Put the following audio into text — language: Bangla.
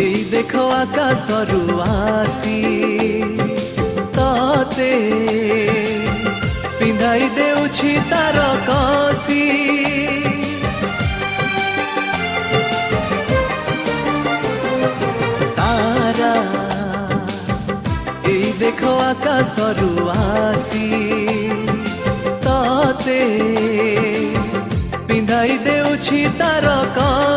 এই দেখো আকাশରୁ আসি ততে পিন্ধাই দেউছি তার কষি তারা এই দেখো আকাশରୁ আসি ততে পিন্ধাই দেউছি তার কষি